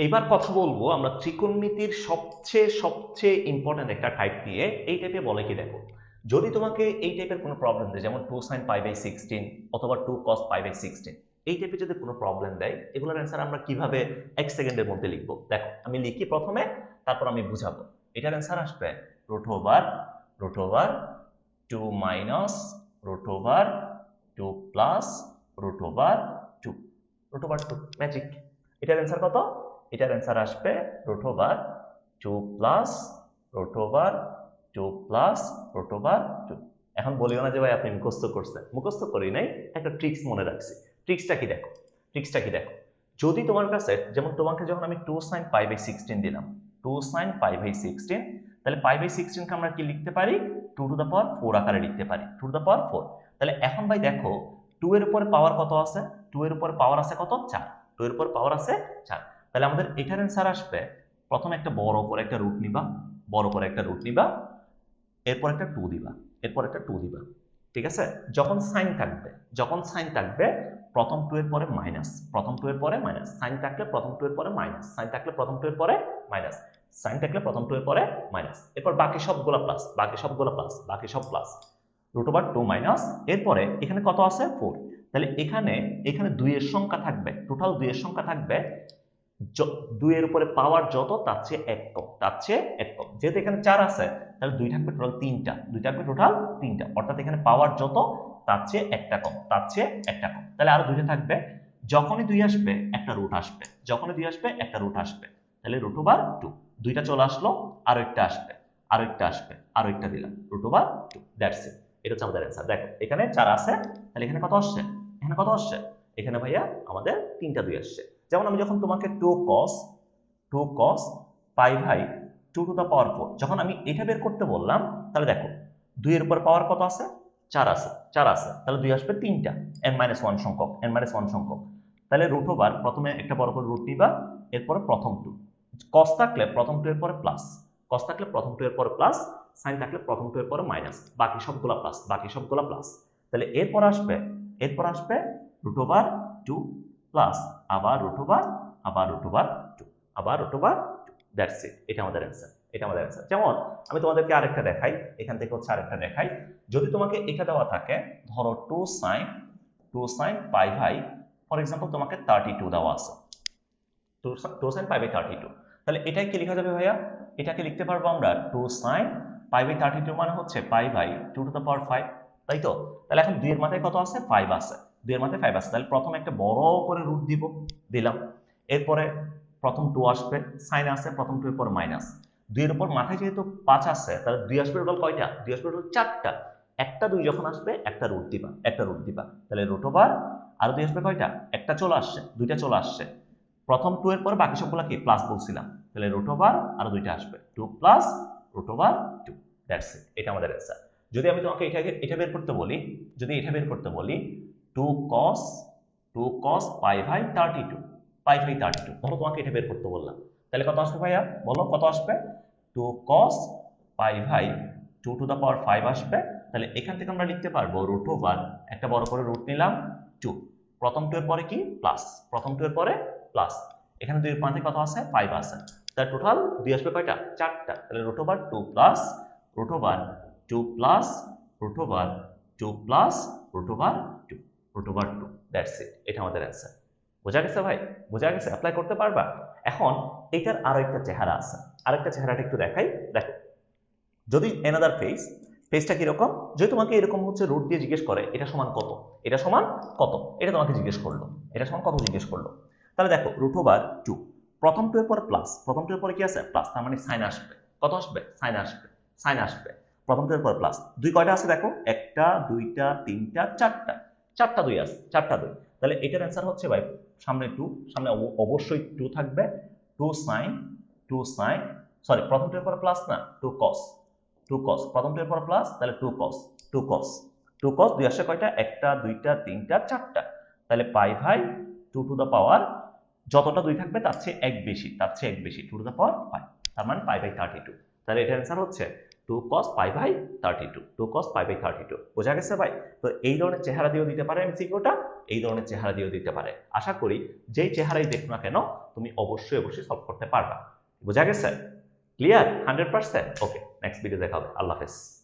এবার কথা বলবো আমরা ত্রিকোণমিতির সবচেয়ে ইম্পর্টেন্ট একটা টাইপ নিয়ে। এই টাইপে বলে কি দেখো, যদি তোমাকে এই টাইপের কোনো প্রবলেম দেয়, যেমন 2sin π/16 অথবা 2cos π/16, এই টাইপের যদি কোনো প্রবলেম দেয়, এগুলোর অ্যান্সার আমরা কিভাবে 1 সেকেন্ডের মধ্যে লিখবো? দেখো আমি লিখি প্রথমে, তারপর আমি বুঝাবো। এটার অ্যান্সার আসবে √√2 মাইনাস √2 প্লাস √2 √2 ম্যাজিক। এটার অ্যান্সার কত? এটার অ্যান্সার আসবে √2 প্লাস √2 প্লাস √2। এখন বলিও না যে ভাই আপনি মুখস্থ করছেন। মুখস্থ করি নাই, একটা ট্রিক্স মনে রাখছি। ট্রিক্সটা কি দেখো, ট্রিক্সটা কি দেখো, যদি তোমার কাছে, যেমন তোমাকে যখন আমি 2sin π/16 দিলাম, 2sin π/16, তাহলে π/16 কে আমরা কি লিখতে পারি? 2⁴ আকারে লিখতে পারি, 2⁴। তাহলে এখন ভাই দেখো, 2 এর উপরে পাওয়ার কত আছে? 2 এর উপরে পাওয়ার আছে কত? 4। 2 এর উপর পাওয়ার আছে 4। তাহলে আমাদের এটার অ্যান্সার আসবে, প্রথমে একটা বড় করে একটা রুট নিবা, বড় করে একটা রুট নিবা, এরপর একটা 2 দিবা, এরপর একটা 2 দিবা। ঠিক আছে? যখন সাইন থাকবে, যখন সাইন থাকবে, প্রথম 2 এর পরে মাইনাস, প্রথম 2 এর পরে মাইনাস, সাইন থাকলে প্রথম 2 এর পরে মাইনাস, সাইন থাকলে প্রথম 2 এর পরে মাইনাস, সাইন থাকলে প্রথম 2 এর পরে মাইনাস, এরপর বাকি সবগুলা প্লাস, বাকি সবগুলা প্লাস, বাকি সব প্লাস, √2 মাইনাস, এরপরে এখানে কত আছে? 4। তাহলে এখানে এখানে 2 এর সংখ্যা থাকবে, টোটাল 2 এর সংখ্যা থাকবে, 2 এর উপরে পাওয়ার যত তার চেয়ে 1 কম, তার চেয়ে 1 কম। যেহেতু এখানে 4 আছে, তাহলে 2 থাকবে টোটাল 3টা, 2 থাকবে টোটাল 3টা, অর্থাৎ এখানে পাওয়ার যত তার চেয়ে একটা কম, তার চেয়ে একটা কম। তাহলে আরো 2টা থাকবে, যখনই 2 আসবে একটা রুট আসবে, যখনই 2 আসবে একটা রুট আসবে, তাহলে √2। 2টা চলে আসলো, আরো একটা আসবে, আরো একটা আসবে, আরো একটা দিলাম, √2। That's it. এটা হচ্ছে আমাদের অ্যান্সার। দেখো এখানে 4 আছে, তাহলে এখানে কত আসছে? এখানে কত আসছে? এখানে ভাইয়া আমাদের 3টা 2 আসছে। যেমন আমি যখন তোমাকে 2cos π/2⁴, যখন আমি এটা বের করতে বললাম, তাহলে দেখো 2 এর উপর পাওয়ার কত আছে? 4 আছে, 4 আছে, তাহলে 2 আসবে 3টা, n-1 সংখ্যক, n-1 সংখ্যক। তাহলে √2 প্রথমে একটা বড় করে রুট নিবা, এরপরে প্রথম 2, cos থাকলে প্রথম 2 এর পরে প্লাস, cos থাকলে প্রথম 2 এর পরে প্লাস, sin থাকলে প্রথম 2 এর পরে মাইনাস, বাকি সবগুলা প্লাস, বাকি সবগুলা প্লাস। তাহলে এরপর আসবে, এরপর আসবে √2 প্লাস আবার √2, আবার √2, আবার √2। That's it. এটা আমাদের অ্যান্সার, এটা আমাদের অ্যান্সার। যেমন আমি তোমাদেরকে আরেকটা দেখাই, এখান থেকে হচ্ছে আরেকটা দেখাই। যদি তোমাকে এটা দেওয়া থাকে, ধরো 2sin π/, ফর এক্সাম্পল তোমাকে 32 দেওয়া আছে, 2sin π/32, তাহলে এটাই কি লেখা যাবে ভাইয়া? এটাকে লিখতে পারবো আমরা 2sin π/32 মানে হচ্ছে π/2⁵, তাই তো? তাহলে এখন 2 এর মাথায় কত আছে? 5 আছে, 2 এর মাথায় 5 আছে, তাহলে প্রথমে একটা বড় করে রুট দিব, দিলাম, এরপরে প্রথম 2 আসবে, সাইন আছে, প্রথম 2 এর পর মাইনাস, 2 এর উপর মাথায় যেহেতু 5 আছে, তাহলে 2 আসবে টোটাল কয়টা? 2 আসবে টোটাল 4টা। একটা 2 যখন আসবে একটা রুট দিবা, একটা রুট দিবা, তাহলে √2, আর 2 আসবে কয়টা? একটা চলে আসছে, 2টা চলে আসছে, প্রথম 2 এর পরে বাকি সবগুলা কি প্লাস বলছিলাম, তাহলে √2 আরো 2টা আসবে, 2 প্লাস √2। That's it. এটা আমাদের অ্যান্সার। যদি আমি তোমাকে এটা বের করতে বলি, যদি এটা বের করতে বলি, 2cos π/32, π/32, ধরো তোমাকে এটা বের করতে বললাম, তাহলে কত আসবে ভাইয়া? বলো কত আসবে? 2cos π/2⁵ আসবে। তাহলে এখান থেকে আমরা লিখতে পারবো √2, একটা বড় করে রুট নিলাম, 2, প্রথম 2 এর পরে কি প্লাস, প্রথম 2 এর পরে প্লাস, এখানে 2 এর মাঝে কত আছে? 5 আছে, তাহলে টোটাল 2 আসবে কয়টা? 4টা, তাহলে √2 plus √2 plus √2 plus √2 that's it. এটা আমাদের অ্যান্সার। বোঝা গেছে ভাই? বোঝা গেছে? অ্যাপ্লাই করতে পারবা? এখন এটার আরো একটা চেহারা আছে, আরেকটা চেহারাটা একটু দেখাই। দেখো, যদি এনাদার ফেসটা কিরকম, যদি তোমাকে এরকম হচ্ছে রুট দিয়ে জিজ্ঞেস করে এটা সমান কত, এটা সমান কত, এটা তোমাকে জিজ্ঞেস করলো, এটা সমান কত জিজ্ঞেস করলো, তাহলে দেখো √2, প্রথম 2 এর পরে প্লাস, প্রথম 2 এর পরে কি আছে? প্লাস, তার মানে সাইন আসবে, কত আসবে? সাইন আসবে, সাইন আসবে, প্রথম 2 এর পরে প্লাস, 2 কয়টা আছে দেখো? একটা, দুইটা, তিনটা, চারটা, চারটা 2 আছে, চারটা 2। তাহলে এটার অ্যান্সার হচ্ছে ভাই, সামনে 2, সামনে অবশ্যই 2 থাকবে, 2 সাইন, সরি প্রথম 2 এর পরে প্লাস না, 2 cos, প্রথম 2 এর পর প্লাস, তাহলে 2cos 2 আসে কয়টা? একটা, দুইটা, তিনটা, চারটা, তাহলে π/2 যতটা 2 থাকবে তার চেয়ে 1 বেশি, তার চেয়ে 1 বেশি, 2⁵, তার মানে π/32। তাহলে এটার অ্যান্সার হচ্ছে 2cos π/32, 2cos π/32। বোঝা গেছে ভাই? তো এই ধরনের চেহারা দিয়েও দিতে পারে এমসিকিউটা, এই ধরনের চেহারা দিয়েও দিতে পারে। আশা করি যেই চেহারাই দেখো না কেন তুমি অবশ্যই সলভ করতে পারবা। বোঝা গেছে? ক্লিয়ার? 100%? ওকে, নেক্সট ভিডিও দেখা হবে। আল্লাহ হাফেজ।